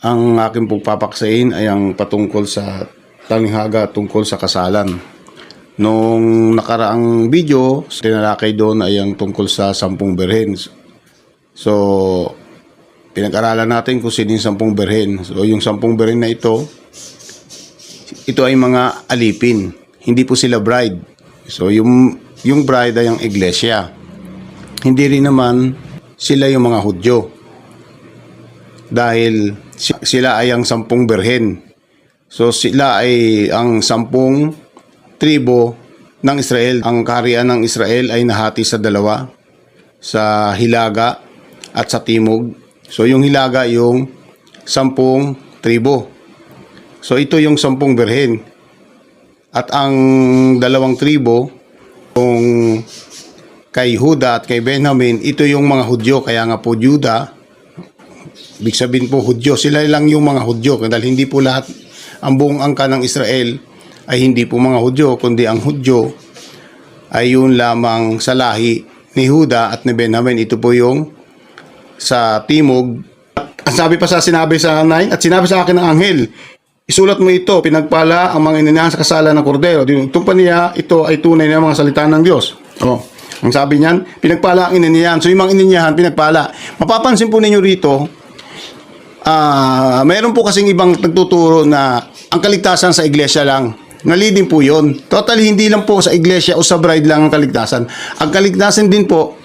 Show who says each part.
Speaker 1: Ang aking pagpapaksain ay ang patungkol sa talinghaga tungkol sa kasalan. Nung nakaraang video, tinalakay doon ay ang tungkol sa 10 birhen. So, pinag-aralan natin kung sino yung 10 birhen. So, yung 10 birhen na ito ay mga alipin. Hindi po sila bride. So, yung bride ay ang iglesia. Hindi rin naman sila yung mga Hudyo. Dahil sila ay ang 10 birhen. So sila ay ang 10 tribo ng Israel. Ang kaharian ng Israel ay nahati sa dalawa, sa Hilaga at sa Timog. So yung Hilaga yung 10 tribo. So ito yung 10 birhen. At ang dalawang tribo, kung kay Huda at kay Benjamin, ito yung mga Hudyo. Kaya nga po Juda, ibig sabihin po Hudyo, sila lang yung mga Hudyo. Dahil hindi po lahat, ang buong angkan ng Israel ay hindi po mga Hudyo, kundi ang Hudyo ay yun lamang sa lahi ni Huda at ni Benjamin. Ito po yung sa Timog. At sabi pa sinabi sa 9, at sinabi sa akin ng anghel, isulat mo ito, pinagpala ang mga ininahan sa kasalan ng kordero. Itong paniya, ito ay tunay na mga salita ng Diyos. Ang sabi niyan, pinagpala ang ininihan. So yung mga ininihan, pinagpala. Mapapansin po ninyo rito, mayroon po kasing ibang nagtuturo na ang kaligtasan sa iglesia lang. Nalidin po yun. Totally, hindi lang po sa iglesia o sa bride lang ang kaligtasan. Ang kaligtasan din po